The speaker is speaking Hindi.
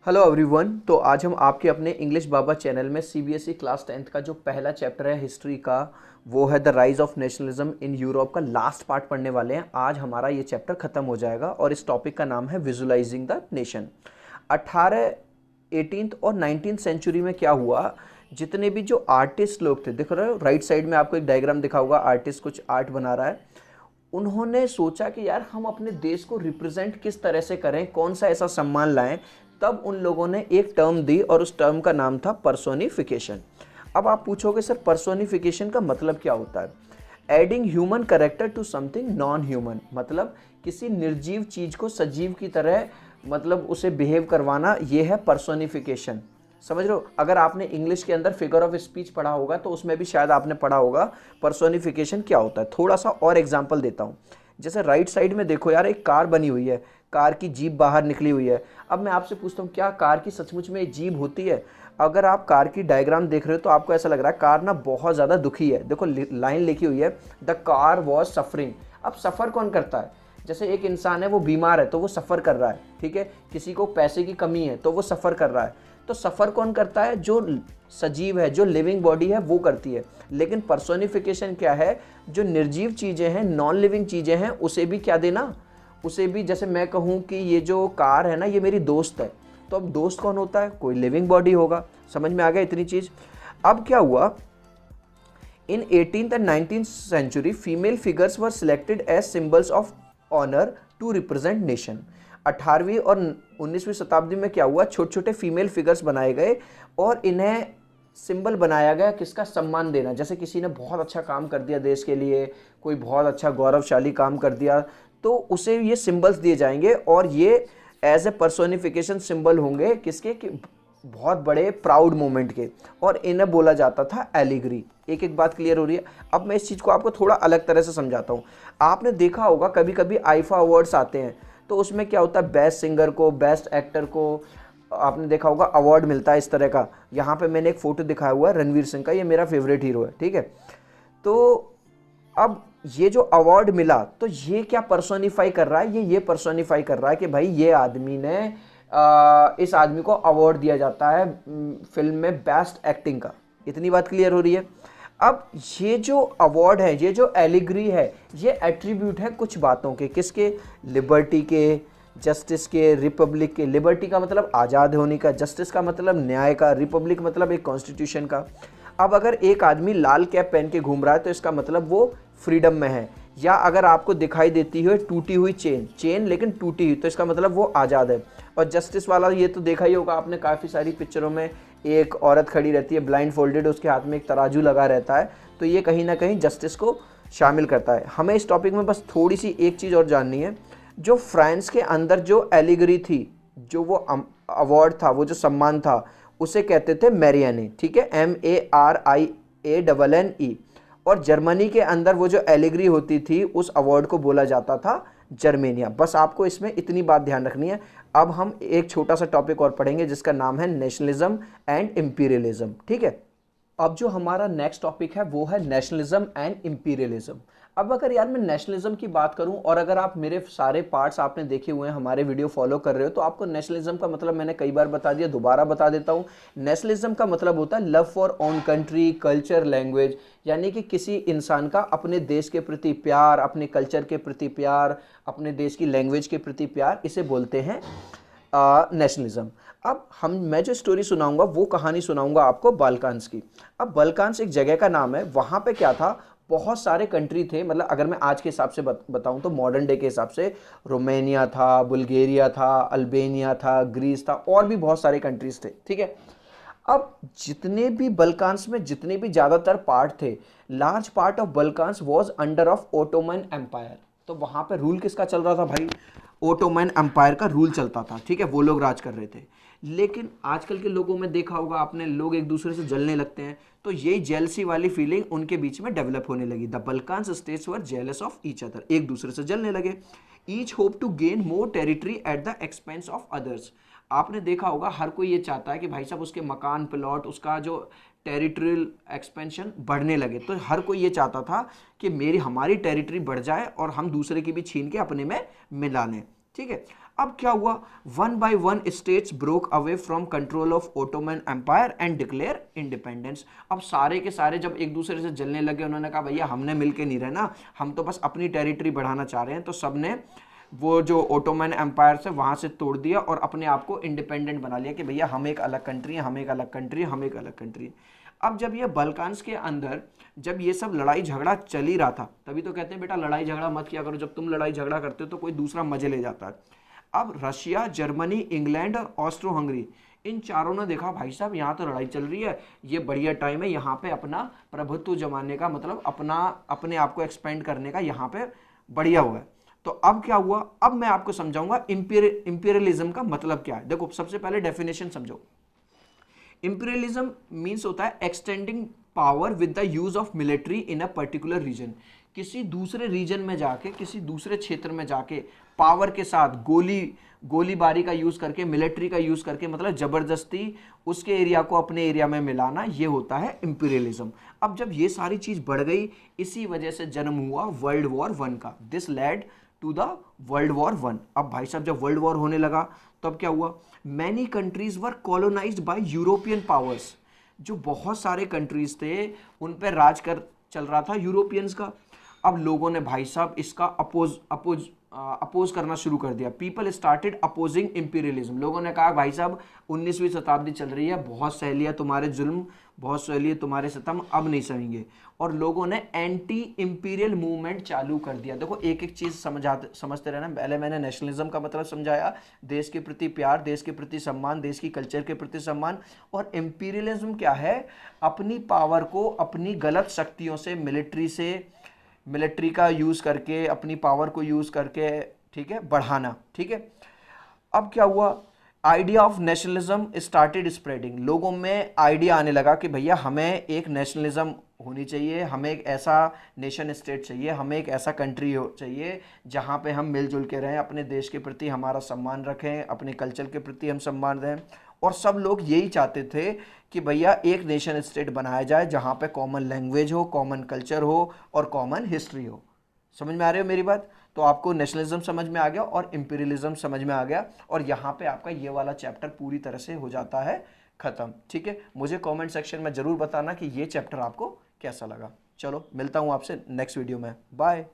Hello everyone. तो आज हम आपके अपने इंग्लिश बाबा चैनल में सीबीएसई क्लास 10th का जो पहला चैप्टर है हिस्ट्री का, वो है the rise of nationalism in Europe का लास्ट पार्ट पढ़ने वाले हैं। आज हमारा ये चैप्टर खत्म हो जाएगा और इस टॉपिक का नाम है विजुअलाइजिंग द नेशन। 18th और 19th सेंचुरी में क्या हुआ, जितने भी जो आर्टिस्ट लोग थे, देख रहे हो राइट साइड में आपको एक डायग्राम दिखा होगा, आर्टिस्ट कुछ आर्ट बना रहा है। उन्होंने सोचा कि यार हम अपने देश को रिप्रेजेंट किस तरह से करें, कौन सा ऐसा सम्मान लाएं। तब उन लोगों ने एक टर्म दी और उस टर्म का नाम था पर्सोनिफिकेशन। अब आप पूछोगे सर पर्सोनिफिकेशन का मतलब क्या होता है? Adding human character to something non human, मतलब किसी निर्जीव चीज को सजीव की तरह मतलब उसे बिहेव करवाना, ये है पर्सोनिफिकेशन। समझ रहे हो? अगर आपने इंग्लिश के अंदर फिगर ऑफ स्पीच पढ़ा होगा तो उसमें भी शायद आपने पढ़ा होगा पर्सोनिफिकेशन क्या होता है। थोड़ा सा और एग्जांपल देता हूँ। जैसे राइट साइड में देखो यार, एक कार बनी हुई है, कार की जीभ बाहर निकली हुई है। अब मैं आपसे पूछता हूँ, क्या कार की सचमुच में जीभ होती है? अगर आप कार की डायग्राम देख रहे हो तो आपको ऐसा लग रहा है कार ना बहुत ज़्यादा दुखी है। देखो लाइन लिखी हुई है, द कार वॉज सफरिंग। अब सफ़र कौन करता है? जैसे एक इंसान है, वो बीमार है तो वो सफ़र कर रहा है, ठीक है। किसी को पैसे की कमी है तो वो सफ़र कर रहा है। तो सफ़र कौन करता है? जो सजीव है, जो लिविंग बॉडी है, वो करती है। लेकिन पर्सोनिफिकेशन क्या है? जो निर्जीव चीज़ें हैं, नॉन लिविंग चीज़ें हैं, उसे भी क्या देना, उसे भी, जैसे मैं कहूँ कि ये जो कार है ना, ये मेरी दोस्त है, तो अब दोस्त कौन होता है? कोई लिविंग बॉडी होगा। समझ में आ गया इतनी चीज़? अब क्या हुआ, in 18th and 19th century female figures were selected as symbols of honour to represent nation. 18वीं और 19वीं शताब्दी में क्या हुआ, छोटे छोटे फीमेल फिगर्स बनाए गए और इन्हें सिंबल बनाया गया किसका? सम्मान देना। जैसे किसी ने बहुत अच्छा काम कर दिया देश के लिए, कोई बहुत अच्छा गौरवशाली काम कर दिया, तो उसे ये सिंबल्स दिए जाएंगे और ये एज ए पर्सोनिफिकेशन सिंबल होंगे किसके? कि बहुत बड़े प्राउड मोमेंट के, और इन्हें बोला जाता था एलिगरी। एक एक बात क्लियर हो रही है? अब मैं इस चीज़ को आपको थोड़ा अलग तरह से समझाता हूँ। आपने देखा होगा कभी कभी आईफा अवार्ड्स आते हैं, तो उसमें क्या होता है, बेस्ट सिंगर को, बेस्ट एक्टर को, आपने देखा होगा अवार्ड मिलता है इस तरह का। यहाँ पे मैंने एक फ़ोटो दिखाया हुआ है रणवीर सिंह का, ये मेरा फेवरेट हीरो है, ठीक है। तो अब ये जो अवार्ड मिला, तो ये क्या पर्सोनिफाई कर रहा है? ये पर्सोनिफाई कर रहा है कि भाई ये आदमी ने इस आदमी को अवार्ड दिया जाता है फिल्म में बेस्ट एक्टिंग का। इतनी बात क्लियर हो रही है? अब ये जो अवार्ड है, ये जो एलिग्री है, ये एट्रीब्यूट है कुछ बातों के। किसके? लिबर्टी के, जस्टिस के, रिपब्लिक के। लिबर्टी का मतलब आज़ाद होने का, जस्टिस का मतलब न्याय का, रिपब्लिक मतलब एक कॉन्स्टिट्यूशन का। अब अगर एक आदमी लाल कैप पहन के घूम रहा है तो इसका मतलब वो फ्रीडम में है। या अगर आपको दिखाई देती है टूटी हुई चेन लेकिन टूटी हुई, तो इसका मतलब वो आज़ाद है। और जस्टिस वाला ये तो देखा ही होगा आपने, काफ़ी सारी पिक्चरों में एक औरत खड़ी रहती है ब्लाइंड फोल्डेड, उसके हाथ में एक तराजू लगा रहता है, तो ये कहीं ना कहीं जस्टिस को शामिल करता है। हमें इस टॉपिक में बस थोड़ी सी एक चीज़ और जाननी है। जो फ्रांस के अंदर जो एलिगरी थी, जो वो अवार्ड था, वो जो सम्मान था, उसे कहते थे मैरियाने, ठीक है, MARIANNE। और जर्मनी के अंदर वो जो एलिगरी होती थी, उस अवार्ड को बोला जाता था जर्मेनिया। बस आपको इसमें इतनी बात ध्यान रखनी है। अब हम एक छोटा सा टॉपिक और पढ़ेंगे जिसका नाम है नेशनलिज्म एंड इंपीरियलिज्म, ठीक है। अब जो हमारा नेक्स्ट टॉपिक है वो है नेशनलिज्म एंड इंपीरियलिज्म। अब अगर यार मैं नेशनलिज्म की बात करूं, और अगर आप मेरे सारे पार्ट्स आपने देखे हुए हैं, हमारे वीडियो फॉलो कर रहे हो, तो आपको नेशनलिज्म का मतलब मैंने कई बार बता दिया, दोबारा बता देता हूं। नेशनलिज्म का मतलब होता है love for own country, culture, language. यानी कि किसी इंसान का अपने देश के प्रति प्यार, अपने कल्चर के प्रति प्यार, अपने देश की लैंग्वेज के प्रति प्यार, इसे बोलते हैं नेशनलिज्म। अब मैं जो स्टोरी सुनाऊंगा वो कहानी सुनाऊंगा आपको बाल्कान्स की। अब बाल्कान्स एक जगह का नाम है। वहाँ पे क्या था, बहुत सारे कंट्री थे। मतलब अगर मैं आज के हिसाब से बताऊं तो मॉडर्न डे के हिसाब से रोमेनिया था, बुल्गारिया था, अल्बानिया था, ग्रीस था, और भी बहुत सारे कंट्रीज थे, ठीक है। अब जितने भी बल्कान्स में जितने भी ज़्यादातर पार्ट थे, large part of Balkans was under of Ottoman empire. तो वहाँ पे रूल किसका चल रहा था भाई? ओटोमन एम्पायर का रूल चलता था, ठीक है, वो लोग राज कर रहे थे। लेकिन आजकल के लोगों में देखा होगा आपने, लोग एक दूसरे से जलने लगते हैं, तो यही जेलसी वाली फीलिंग उनके बीच में डेवलप होने लगी। The Balkans states were jealous of each other, एक दूसरे से जलने लगे। Each hope to gain more territory at the expense of others. आपने देखा होगा हर कोई ये चाहता है कि भाई साहब उसके मकान, प्लॉट, उसका जो टेरिटोरियल एक्सपेंशन बढ़ने लगे। तो हर कोई ये चाहता था कि हमारी टेरिटरी बढ़ जाए और हम दूसरे की भी छीन के अपने में मिला लें, ठीक है। अब क्या हुआ, one by one states broke away from control of Ottoman empire and declare independence. अब सारे के सारे जब एक दूसरे से जलने लगे, उन्होंने कहा भैया हमने मिलके नहीं रहना, हम तो बस अपनी टेरिटरी बढ़ाना चाह रहे हैं, तो सबने वो जो ओटोमन एम्पायर से वहां से तोड़ दिया और अपने आप को इंडिपेंडेंट बना लिया कि भैया हम एक अलग कंट्री है, हम एक अलग कंट्री है, हम एक अलग कंट्री है। अब जब ये बल्कान्स के अंदर जब ये सब लड़ाई झगड़ा चल ही रहा था, तभी तो कहते हैं बेटा लड़ाई झगड़ा मत किया करो, जब तुम लड़ाई झगड़ा करते हो तो कोई दूसरा मजे ले जाता है। अब रशिया, जर्मनी, इंग्लैंड और ऑस्ट्रो हंगरी, इन चारों ने देखा भाई साहब यहाँ तो लड़ाई चल रही है, ये बढ़िया टाइम है यहाँ पे अपना प्रभुत्व जमाने का, मतलब अपने आप को एक्सपेंड करने का यहाँ पे बढ़िया हुआ है। तो अब क्या हुआ, अब मैं आपको समझाऊंगा इंपीरियलिज्म का मतलब क्या है। देखो सबसे पहले डेफिनेशन समझो। इंपीरियलिज्म मीन्स होता है extending power with the use of military in a particular region. किसी दूसरे रीजन में जाके, किसी दूसरे क्षेत्र में जाके पावर के साथ गोलीबारी का यूज करके, मिलिट्री का यूज करके, मतलब जबरदस्ती उसके एरिया को अपने एरिया में मिलाना, ये होता है इंपीरियलिज्म। अब जब ये सारी चीज बढ़ गई, इसी वजह से जन्म हुआ वर्ल्ड वॉर 1 का। This led to the world war 1। अब भाई साहब जब वर्ल्ड वॉर होने लगा तब क्या हुआ, मैनी कंट्रीज वर कॉलोनाइज्ड बाय यूरोपियन पावर्स। जो बहुत सारे कंट्रीज थे उन पर राज कर चल रहा था यूरोपियंस का। अब लोगों ने भाई साहब इसका अपोज करना शुरू कर दिया। People started opposing imperialism. लोगों ने कहा भाई साहब 19वीं शताब्दी चल रही है, बहुत सहेली है तुम्हारे जुल्म, बहुत सहेली है तुम्हारे सितम, अब नहीं सहेंगे। और लोगों ने एंटी इंपीरियल मूवमेंट चालू कर दिया। देखो एक एक चीज समझते रहना। पहले मैंने नेशनलिज्म का मतलब समझाया, देश के प्रति प्यार, देश के प्रति सम्मान, देश की कल्चर के प्रति सम्मान। और इंपीरियलिज्म क्या है, अपनी पावर को अपनी गलत शक्तियों से, मिलिट्री का यूज करके, अपनी पावर को यूज करके, ठीक है, बढ़ाना। ठीक है, अब क्या हुआ, idea of nationalism started spreading. लोगों में आइडिया आने लगा कि भैया हमें एक नेशनलिज्म होनी चाहिए, हमें एक ऐसा नेशन स्टेट चाहिए, हमें एक ऐसा कंट्री चाहिए जहाँ पे हम मिलजुल के रहें, अपने देश के प्रति हमारा सम्मान रखें, अपने कल्चर के प्रति हम सम्मान दें। और सब लोग यही चाहते थे कि भैया एक नेशन स्टेट बनाया जाए जहाँ पे कॉमन लैंग्वेज हो, कॉमन कल्चर हो और कॉमन हिस्ट्री हो। समझ में आ रही हो मेरी बात? तो आपको नेशनलिज्म समझ में आ गया और इंपीरियलिज्म समझ में आ गया, और यहाँ पे आपका ये वाला चैप्टर पूरी तरह से हो जाता है खत्म। ठीक है, मुझे कमेंट सेक्शन में जरूर बताना कि ये चैप्टर आपको कैसा लगा। चलो मिलता हूँ आपसे नेक्स्ट वीडियो में, बाय।